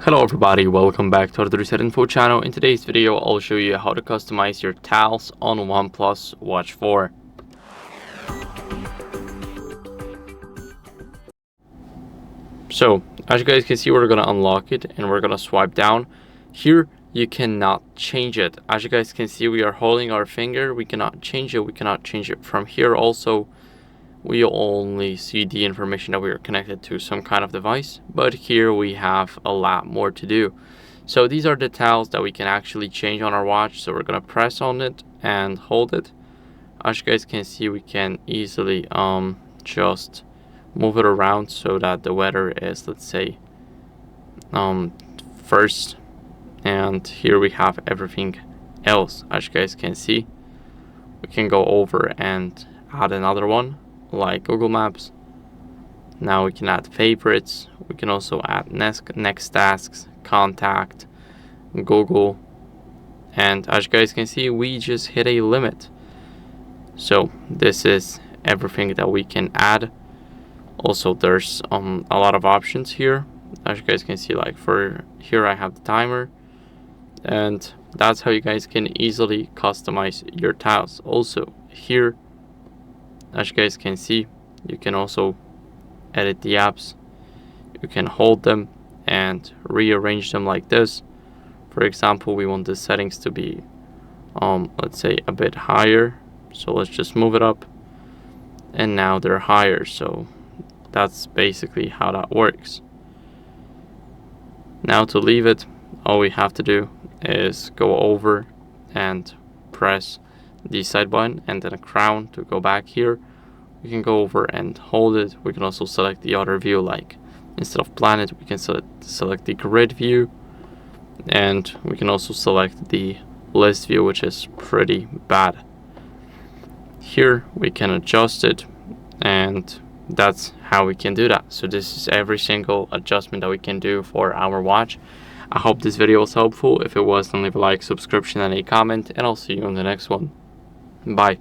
Hello everybody, welcome back to HardReset.Info channel. In today's video, I'll show you how to customize your tiles on OnePlus Watch 4. So, as you guys can see, we're going to unlock it and we're going to swipe down. Here, you cannot change it. As you guys can see, we are holding our finger. We cannot change it. We cannot change it from here. Also, we only see the information that we are connected to some kind of device, but here we have a lot more to do. So these are the tiles that we can actually change on our watch. So we're gonna press on it and hold it. As you guys can see, we can easily just move it around so that the weather is, let's say, first, and here we have everything else. As you guys can see, we can go over and add another one like Google Maps. Now we can add favorites. We can also add next tasks, contact, Google, and as you guys can see, we just hit a limit. So this is everything that we can add. Also, there's a lot of options here. As you guys can see, like for here I have the timer, and that's how you guys can easily customize your tiles. Also here, as you guys can see, you can also edit the apps. You can hold them and rearrange them like this. For example, we want the settings to be let's say a bit higher, so let's just move it up, and now they're higher. So that's basically how that works. Now to leave it, all we have to do is go over and press the side button and then a crown to go back here. We can go over and hold it. We can also select the other view, like instead of planet we can select the grid view, and we can also select the list view, which is pretty bad. Here we can adjust it, and that's how we can do that. So this is every single adjustment that we can do for our watch. I hope this video was helpful. If it was, then leave a like, subscription, and a comment, and I'll see you in the next one. Bye.